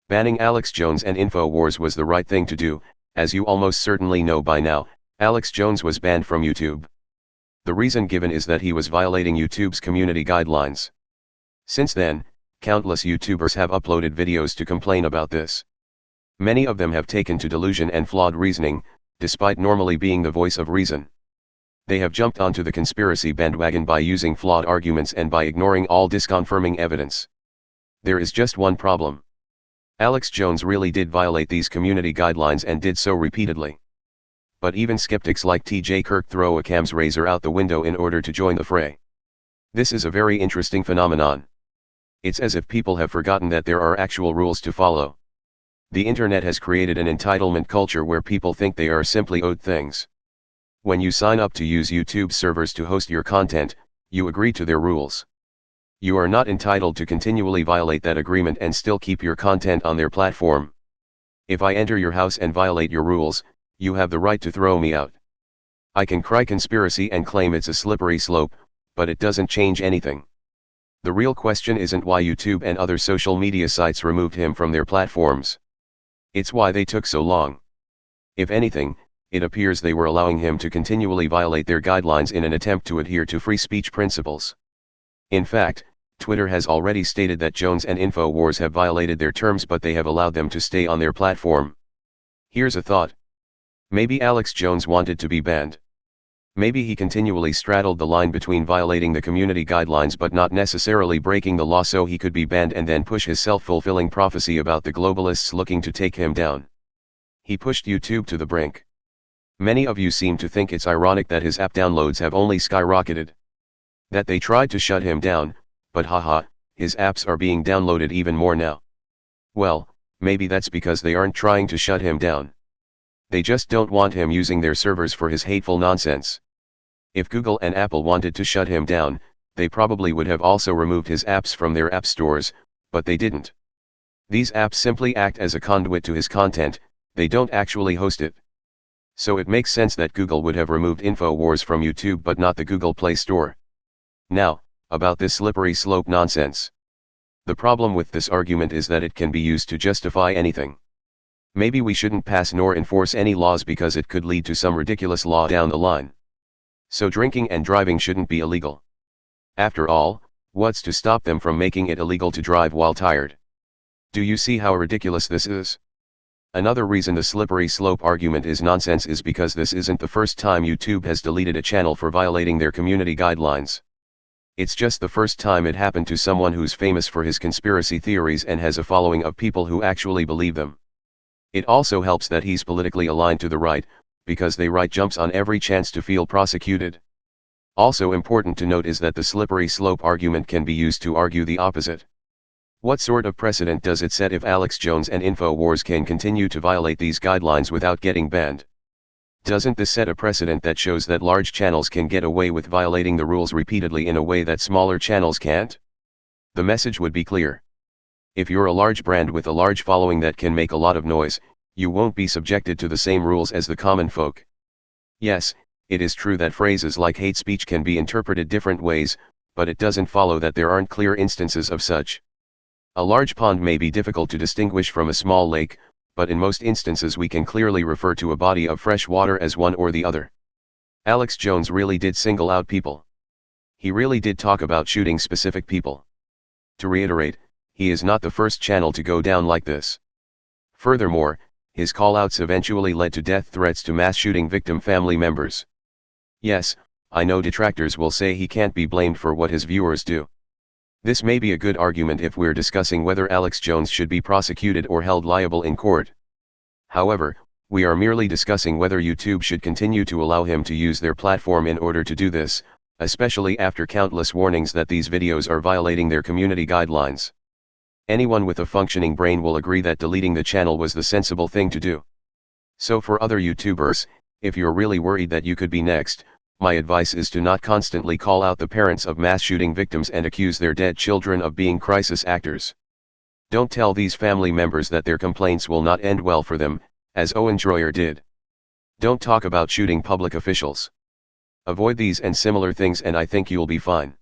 Banning Alex Jones and InfoWars was the right thing to do. As you almost certainly know by now, Alex Jones was banned from YouTube. The reason given is that he was violating YouTube's community guidelines. Since then, countless YouTubers have uploaded videos to complain about this. Many of them have taken to delusion and flawed reasoning, despite normally being the voice of reason. They have jumped onto the conspiracy bandwagon by using flawed arguments and by ignoring all disconfirming evidence. There is just one problem. Alex Jones really did violate these community guidelines and did so repeatedly. But even skeptics like TJ Kirk throw Occam's razor out the window in order to join the fray. This is a very interesting phenomenon. It's as if people have forgotten that there are actual rules to follow. The internet has created an entitlement culture where people think they are simply owed things. When you sign up to use YouTube servers to host your content, you agree to their rules. You are not entitled to continually violate that agreement and still keep your content on their platform. If I enter your house and violate your rules, you have the right to throw me out. I can cry conspiracy and claim it's a slippery slope, but it doesn't change anything. The real question isn't why YouTube and other social media sites removed him from their platforms. It's why they took so long. If anything, it appears they were allowing him to continually violate their guidelines in an attempt to adhere to free speech principles. In fact, Twitter has already stated that Jones and InfoWars have violated their terms, but they have allowed them to stay on their platform. Here's a thought. Maybe Alex Jones wanted to be banned. Maybe he continually straddled the line between violating the community guidelines but not necessarily breaking the law, so he could be banned and then push his self-fulfilling prophecy about the globalists looking to take him down. He pushed YouTube to the brink. Many of you seem to think it's ironic that his app downloads have only skyrocketed. That they tried to shut him down, but haha, his apps are being downloaded even more now. Well, maybe that's because they aren't trying to shut him down. They just don't want him using their servers for his hateful nonsense. If Google and Apple wanted to shut him down, they probably would have also removed his apps from their app stores, but they didn't. These apps simply act as a conduit to his content, they don't actually host it. So it makes sense that Google would have removed InfoWars from YouTube but not the Google Play Store. Now, about this slippery slope nonsense. The problem with this argument is that it can be used to justify anything. Maybe we shouldn't pass nor enforce any laws because it could lead to some ridiculous law down the line. So drinking and driving shouldn't be illegal. After all, what's to stop them from making it illegal to drive while tired? Do you see how ridiculous this is? Another reason the slippery slope argument is nonsense is because this isn't the first time YouTube has deleted a channel for violating their community guidelines. It's just the first time it happened to someone who's famous for his conspiracy theories and has a following of people who actually believe them. It also helps that he's politically aligned to the right, because the right jumps on every chance to feel prosecuted. Also important to note is that the slippery slope argument can be used to argue the opposite. What sort of precedent does it set if Alex Jones and InfoWars can continue to violate these guidelines without getting banned? Doesn't this set a precedent that shows that large channels can get away with violating the rules repeatedly in a way that smaller channels can't? The message would be clear. If you're a large brand with a large following that can make a lot of noise, you won't be subjected to the same rules as the common folk. Yes, it is true that phrases like hate speech can be interpreted different ways, but it doesn't follow that there aren't clear instances of such. A large pond may be difficult to distinguish from a small lake, but in most instances we can clearly refer to a body of fresh water as one or the other. Alex Jones really did single out people. He really did talk about shooting specific people. To reiterate, he is not the first channel to go down like this. Furthermore, his call-outs eventually led to death threats to mass shooting victim family members. Yes, I know detractors will say he can't be blamed for what his viewers do. This may be a good argument if we're discussing whether Alex Jones should be prosecuted or held liable in court. However, we are merely discussing whether YouTube should continue to allow him to use their platform in order to do this, especially after countless warnings that these videos are violating their community guidelines. Anyone with a functioning brain will agree that deleting the channel was the sensible thing to do. So for other YouTubers, if you're really worried that you could be next, my advice is to not constantly call out the parents of mass shooting victims and accuse their dead children of being crisis actors. Don't tell these family members that their complaints will not end well for them, as Owen Schroyer did. Don't talk about shooting public officials. Avoid these and similar things and I think you'll be fine.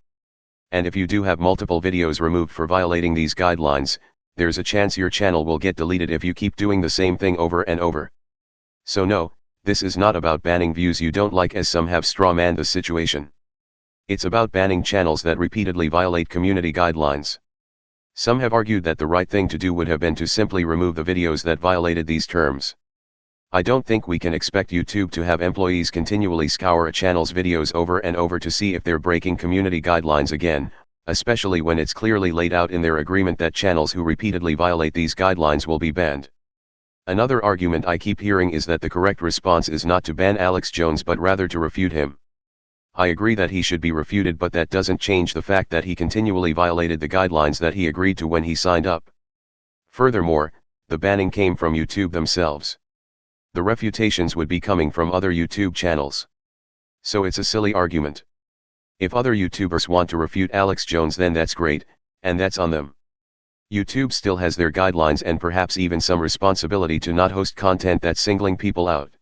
And if you do have multiple videos removed for violating these guidelines, there's a chance your channel will get deleted if you keep doing the same thing over and over. So no, this is not about banning views you don't like as some have strawmanned the situation. It's about banning channels that repeatedly violate community guidelines. Some have argued that the right thing to do would have been to simply remove the videos that violated these terms. I don't think we can expect YouTube to have employees continually scour a channel's videos over and over to see if they're breaking community guidelines again, especially when it's clearly laid out in their agreement that channels who repeatedly violate these guidelines will be banned. Another argument I keep hearing is that the correct response is not to ban Alex Jones but rather to refute him. I agree that he should be refuted, but that doesn't change the fact that he continually violated the guidelines that he agreed to when he signed up. Furthermore, the banning came from YouTube themselves. The refutations would be coming from other YouTube channels. So it's a silly argument. If other YouTubers want to refute Alex Jones, then that's great, and that's on them. YouTube still has their guidelines and perhaps even some responsibility to not host content that's singling people out.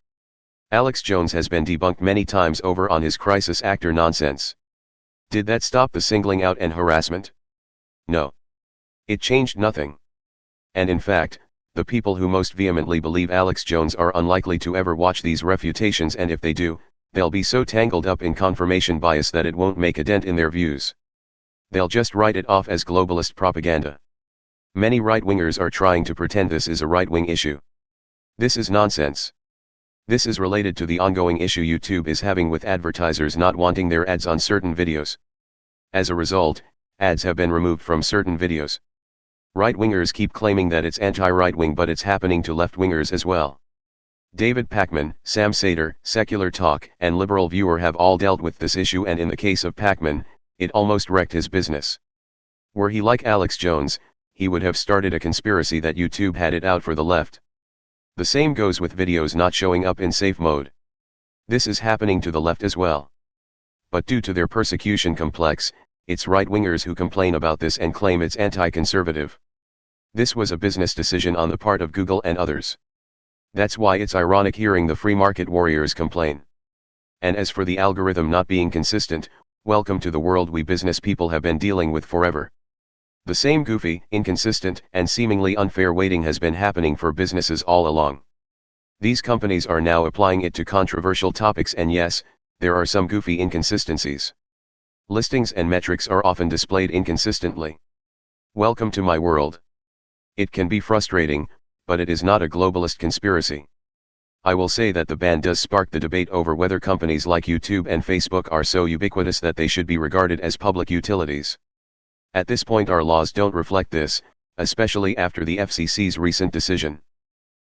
Alex Jones has been debunked many times over on his crisis actor nonsense. Did that stop the singling out and harassment? No. It changed nothing. And in fact, the people who most vehemently believe Alex Jones are unlikely to ever watch these refutations, and if they do, they'll be so tangled up in confirmation bias that it won't make a dent in their views. They'll just write it off as globalist propaganda. Many right-wingers are trying to pretend this is a right-wing issue. This is nonsense. This is related to the ongoing issue YouTube is having with advertisers not wanting their ads on certain videos. As a result, ads have been removed from certain videos. Right-wingers keep claiming that it's anti-right-wing, but it's happening to left-wingers as well. David Pakman, Sam Seder, Secular Talk, and Liberal Viewer have all dealt with this issue, and in the case of Pakman, it almost wrecked his business. Were he like Alex Jones, he would have started a conspiracy that YouTube had it out for the left. The same goes with videos not showing up in safe mode. This is happening to the left as well. But due to their persecution complex, it's right-wingers who complain about this and claim it's anti-conservative. This was a business decision on the part of Google and others. That's why it's ironic hearing the free market warriors complain. And as for the algorithm not being consistent, welcome to the world we business people have been dealing with forever. The same goofy, inconsistent, and seemingly unfair weighting has been happening for businesses all along. These companies are now applying it to controversial topics, and yes, there are some goofy inconsistencies. Listings and metrics are often displayed inconsistently. Welcome to my world. It can be frustrating, but it is not a globalist conspiracy. I will say that the ban does spark the debate over whether companies like YouTube and Facebook are so ubiquitous that they should be regarded as public utilities. At this point, our laws don't reflect this, especially after the FCC's recent decision.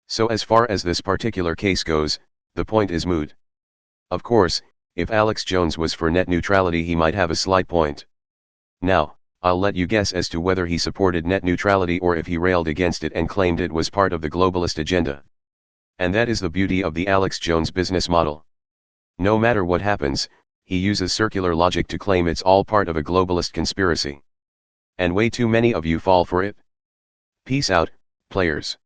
So as far as this particular case goes, the point is moot. Of course, if Alex Jones was for net neutrality, he might have a slight point. Now, I'll let you guess as to whether he supported net neutrality or if he railed against it and claimed it was part of the globalist agenda. And that is the beauty of the Alex Jones business model. No matter what happens, he uses circular logic to claim it's all part of a globalist conspiracy. And way too many of you fall for it. Peace out, players.